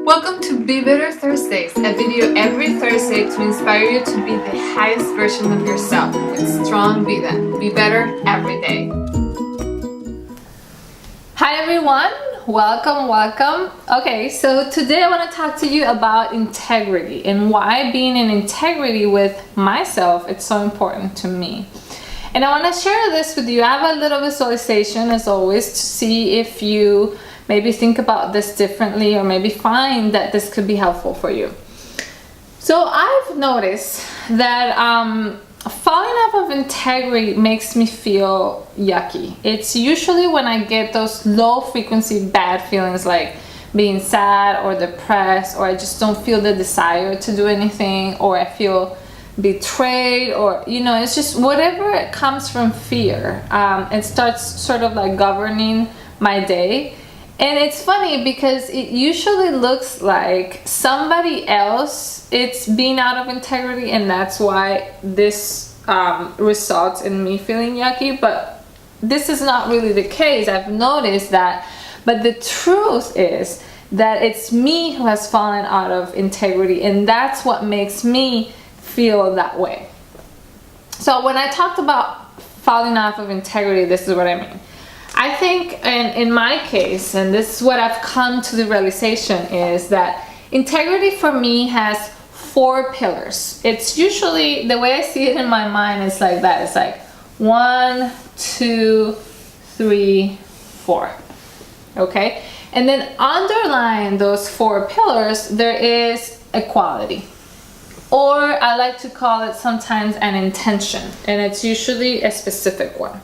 Welcome to Be Better Thursdays, a video every Thursday to inspire you to be the highest version of yourself with strong Vida. Be better every day. Hi everyone, welcome. Okay, so today I want to talk to you about integrity and why being in integrity with myself it's so important to me. And I want to share this with you. I have a little visualization as always to see if you maybe think about this differently or maybe find that this could be helpful for you. So I've noticed that falling off of integrity makes me feel yucky. It's usually when I get those low frequency bad feelings like being sad or depressed, or I just don't feel the desire to do anything, or I feel betrayed, or it's just whatever comes from fear. It starts sort of like governing my day. And it's funny because it usually looks like somebody else it's being out of integrity, and that's why this results in me feeling yucky. But this is not really the case. I've noticed that. But the truth is that it's me who has fallen out of integrity, and that's what makes me feel that way. So when I talked about falling off of integrity, this is what I mean. I think in my case, and this is what I've come to the realization, is that integrity for me has 4 pillars. It's usually, the way I see it in my mind is like that. It's like 1, 2, 3, 4. Okay? And then underlying those 4 pillars, there is equality. Or I like to call it sometimes an intention, and it's usually a specific one.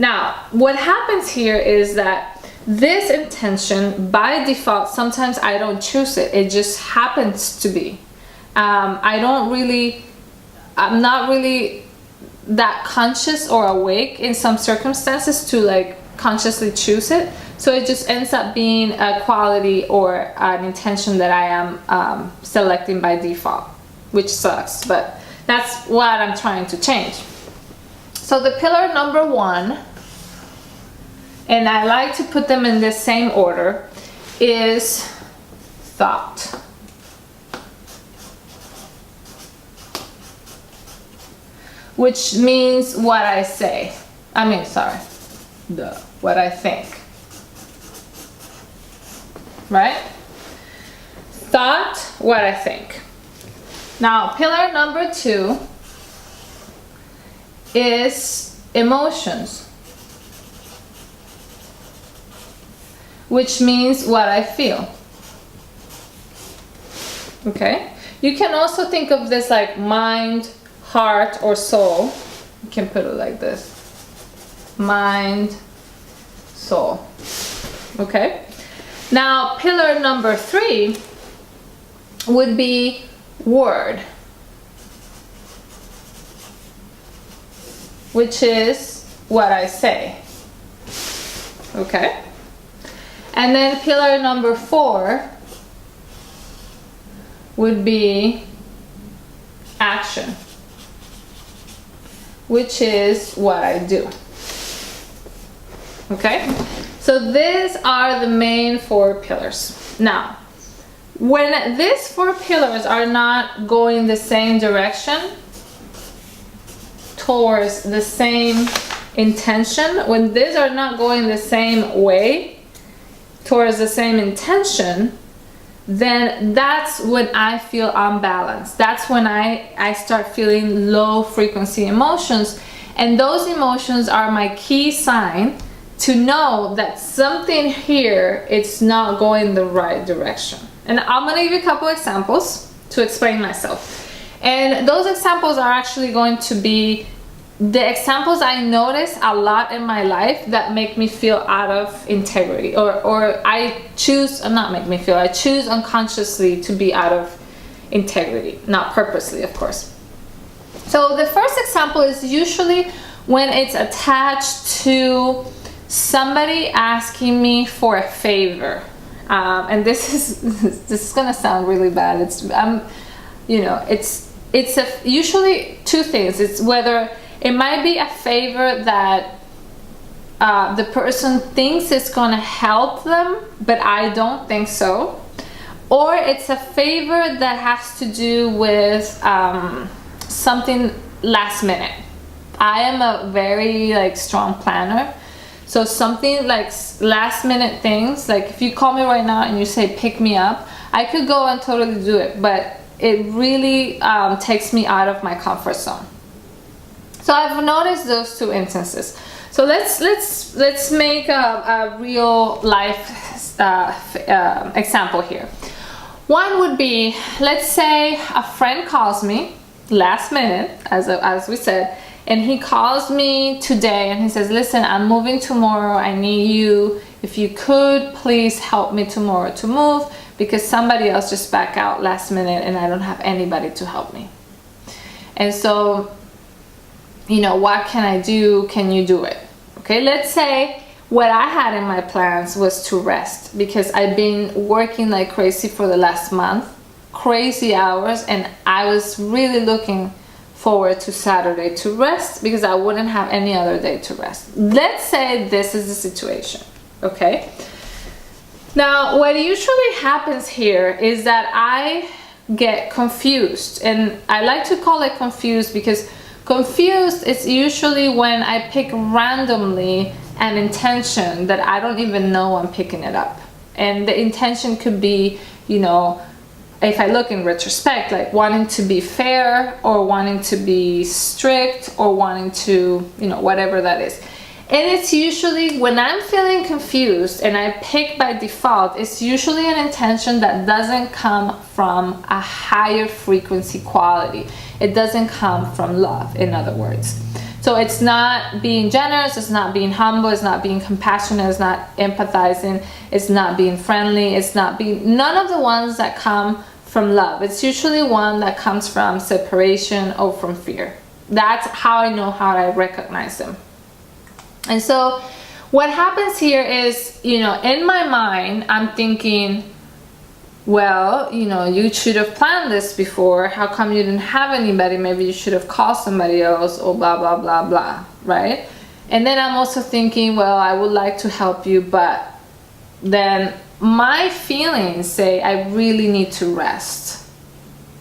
Now, what happens here is that this intention, by default, sometimes I don't choose it. It just happens to be. I'm not really that conscious or awake in some circumstances to like consciously choose it. So it just ends up being a quality or an intention that I am selecting by default, which sucks, but that's what I'm trying to change. So the pillar number 1, and I like to put them in the same order, is thought. Which means what I say. What I think. Right? Thought, what I think. Now, pillar number 2 is emotions, which means what I feel. Okay? You can also think of this like mind, heart, or soul. You can put it like this. Mind, soul. Okay? Now, pillar number 3 would be word, which is what I say. Okay? And then pillar number 4 would be action, which is what I do. Okay? So these are the main 4 pillars. Now, when these 4 pillars are not going the same direction towards the same intention, when these are not going the same way towards the same intention, then that's when I feel unbalanced. That's when I start feeling low frequency emotions, and those emotions are my key sign to know that something here it's not going the right direction. And I'm gonna give you a couple examples to explain myself, and those examples are actually going to be the examples I notice a lot in my life that make me feel out of integrity, or I choose, not make me feel, I choose unconsciously to be out of integrity, not purposely, of course. So the first example is usually when it's attached to somebody asking me for a favor. And this is gonna sound really bad. It's usually 2 things. It's whether it might be a favor that the person thinks it's gonna help them, but I don't think so. or it's a favor that has to do with something last minute. I am a very like strong planner, so something like last minute things, like if you call me right now and you say pick me up, I could go and totally do it, but it really takes me out of my comfort zone. So I've noticed those two instances. So let's make a real life example here. One would be, let's say a friend calls me last minute, as we said, and he calls me today and he says, listen, I'm moving tomorrow, I need you, if you could please help me tomorrow to move, because somebody else just backed out last minute and I don't have anybody to help me. And so, you know, what can I do? Can you do it? Okay, let's say what I had in my plans was to rest, because I've been working like crazy for the last month, crazy hours, and I was really looking forward to Saturday to rest because I wouldn't have any other day to rest. Let's say this is the situation, okay? Now, what usually happens here is that I get confused, and I like to call it confused because confused is usually when I pick randomly an intention that I don't even know I'm picking it up. And the intention could be, you know, if I look in retrospect, like wanting to be fair or wanting to be strict or wanting to, you know, whatever that is. And it's usually when I'm feeling confused and I pick by default, it's usually an intention that doesn't come from a higher frequency quality. It doesn't come from love, in other words. So it's not being generous, it's not being humble, it's not being compassionate, it's not empathizing, it's not being friendly, it's not being, none of the ones that come from love. It's usually one that comes from separation or from fear. That's how I know how I recognize them. And so what happens here is, you know, in my mind, I'm thinking, well, you know, you should have planned this before. How come you didn't have anybody? Maybe you should have called somebody else, or blah, blah, blah, blah, right? And then I'm also thinking, well, I would like to help you, but then my feelings say I really need to rest.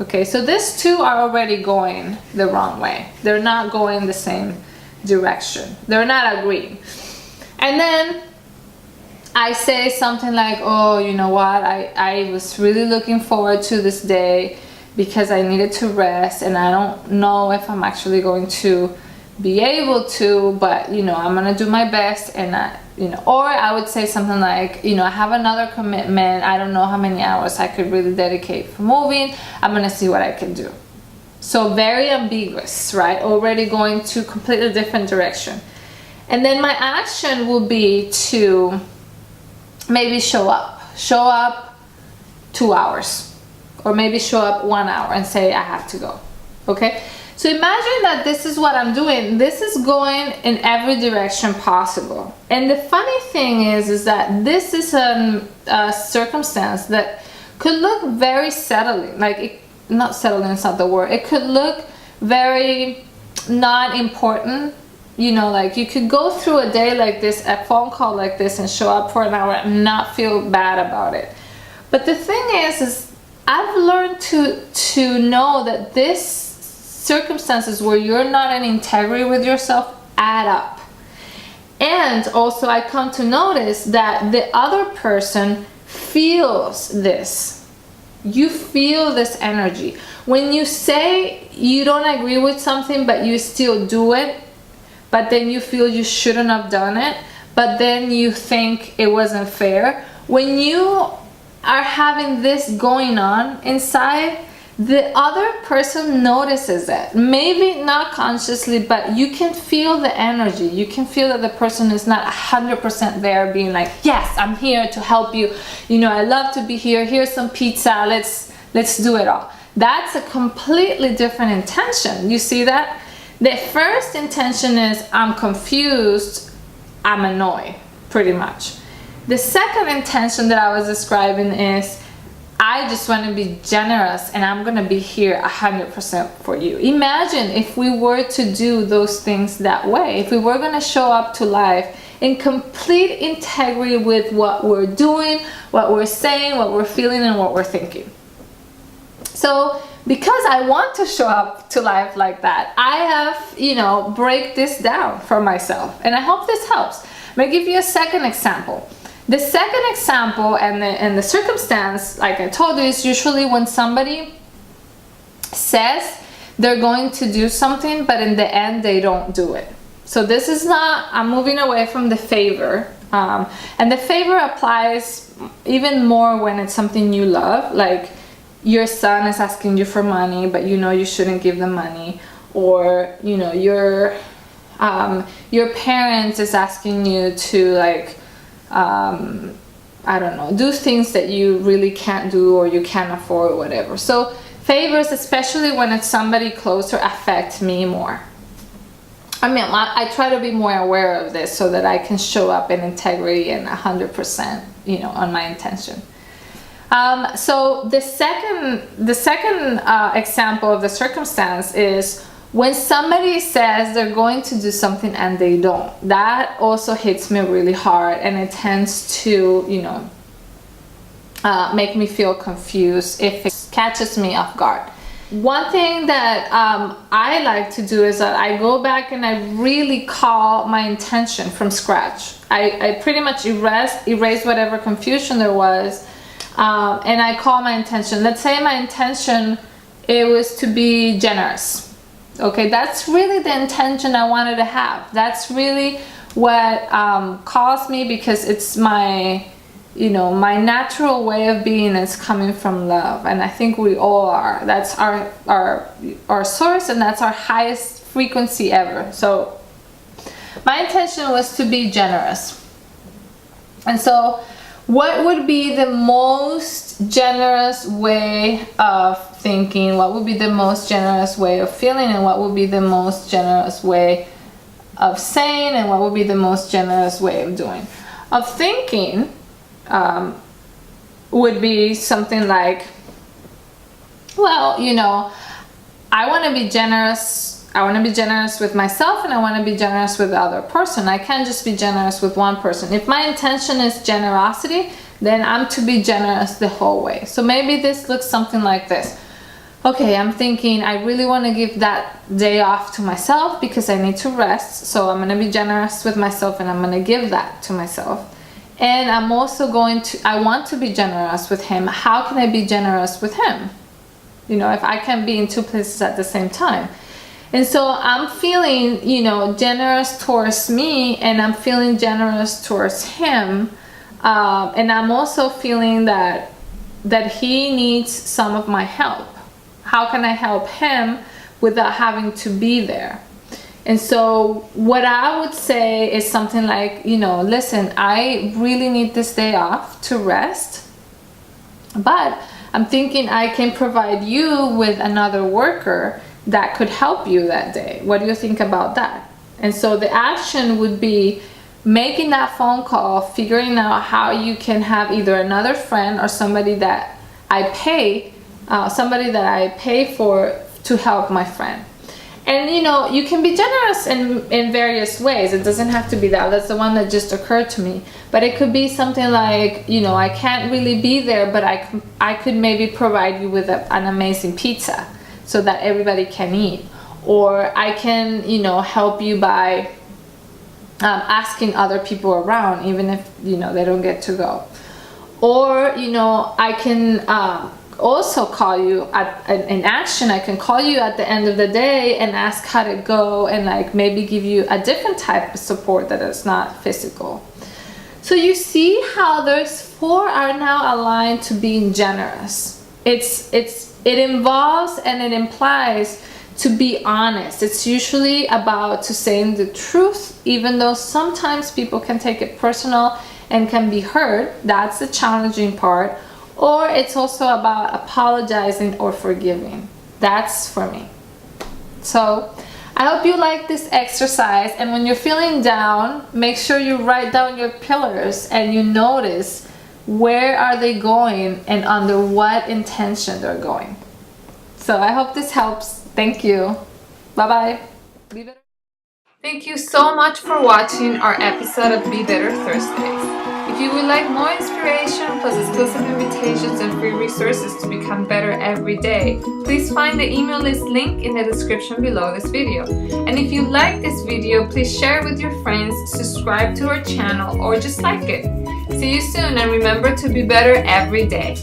Okay, so these two are already going the wrong way. They're not going the same direction. They're not agreeing. And then I say something like, oh, you know what, I was really looking forward to this day because I needed to rest, and I don't know if I'm actually going to be able to, but you know, I'm gonna do my best. And you know, or I would say something like, you know, I have another commitment, I don't know how many hours I could really dedicate for moving, I'm gonna see what I can do. So very ambiguous, right? Already going to completely different direction. And then my action will be to maybe show up 2 hours, or maybe show up 1 hour and say I have to go. Okay, so imagine that this is what I'm doing. This is going in every direction possible. And the funny thing is that this is a circumstance that could look very settling, like not settling is not the word, it could look very not important. You know, like you could go through a day like this, a phone call like this, and show up for an hour and not feel bad about it. But the thing is I've learned to know that this circumstances where you're not in integrity with yourself add up. And also I come to notice that the other person feels this. You feel this energy. When you say you don't agree with something but you still do it, but then you feel you shouldn't have done it, but then you think it wasn't fair. When you are having this going on inside, the other person notices it. Maybe not consciously, but you can feel the energy. You can feel that the person is not 100% there being like, yes, I'm here to help you. You know, I love to be here. Here's some pizza. Let's do it all. That's a completely different intention. You see that? The first intention is I'm confused, I'm annoyed, pretty much. The second intention that I was describing is I just want to be generous and I'm going to be here 100% for you. Imagine if we were to do those things that way, if we were going to show up to life in complete integrity with what we're doing, what we're saying, what we're feeling, and what we're thinking. So because I want to show up to life like that, I have, break this down for myself. And I hope this helps. I'm going to give you a second example. The second example and the circumstance, like I told you, is usually when somebody says they're going to do something, but in the end they don't do it. So this is not, I'm moving away from the favor. And the favor applies even more when it's something you love, like your son is asking you for money, but you shouldn't give them money, or your parents is asking you to, like, I don't know, do things that you really can't do or you can't afford or whatever. So favors, especially when it's somebody closer, affect me more. I mean, I try to be more aware of this so that I can show up in integrity and 100%, on my intention. So the second example of the circumstance is when somebody says they're going to do something and they don't. That also hits me really hard, and it tends to, make me feel confused if it catches me off guard. One thing that I like to do is that I go back and I really call my intention from scratch. I pretty much erase whatever confusion there was, and I call my intention. Let's say my intention, it was to be generous. Okay, that's really the intention I wanted to have. That's really what calls me, because it's my my natural way of being is coming from love, and I think we all are. That's our source, and that's our highest frequency ever. So my intention was to be generous. And so what would be the most generous way of thinking? What would be the most generous way of feeling? And what would be the most generous way of saying? And what would be the most generous way of doing? Of thinking would be something like, well, I want to be generous. I want to be generous with myself, and I want to be generous with the other person. I can't just be generous with one person. If my intention is generosity, then I'm to be generous the whole way. So maybe this looks something like this. Okay, I'm thinking I really want to give that day off to myself because I need to rest. So I'm going to be generous with myself, and I'm going to give that to myself. And I'm also I want to be generous with him. How can I be generous with him? If I can be in two places at the same time. And so I'm feeling, generous towards me, and I'm feeling generous towards him. And I'm also feeling that he needs some of my help. How can I help him without having to be there? And so what I would say is something like, listen, I really need this day off to rest, but I'm thinking I can provide you with another worker that could help you that day. What do you think about that? And so the action would be making that phone call, figuring out how you can have either another friend or somebody that I pay for to help my friend. And you can be generous in various ways. It doesn't have to be that. That's the one that just occurred to me. But it could be something like, I can't really be there, but I could maybe provide you with an amazing pizza so that everybody can eat. Or I can, help you by asking other people around, even if, they don't get to go. Or, I can also call you in action. I can call you at the end of the day and ask how to go, and like maybe give you a different type of support that is not physical. So you see how those four are now aligned to being generous. It involves and it implies to be honest. It's usually about to saying the truth, even though sometimes people can take it personal and can be hurt. That's the challenging part. Or it's also about apologizing or forgiving. That's for me. So I hope you like this exercise, and when you're feeling down, make sure you write down your pillars and you notice where are they going and under what intention they're going. So I hope this helps. Thank you. Bye-bye. Thank you so much for watching our episode of Be Better Thursdays. If you would like more inspiration plus exclusive invitations and free resources to become better every day, please find the email list link in the description below this video. And if you like this video, please share it with your friends, subscribe to our channel, or just like it. See you soon, and remember to be better every day.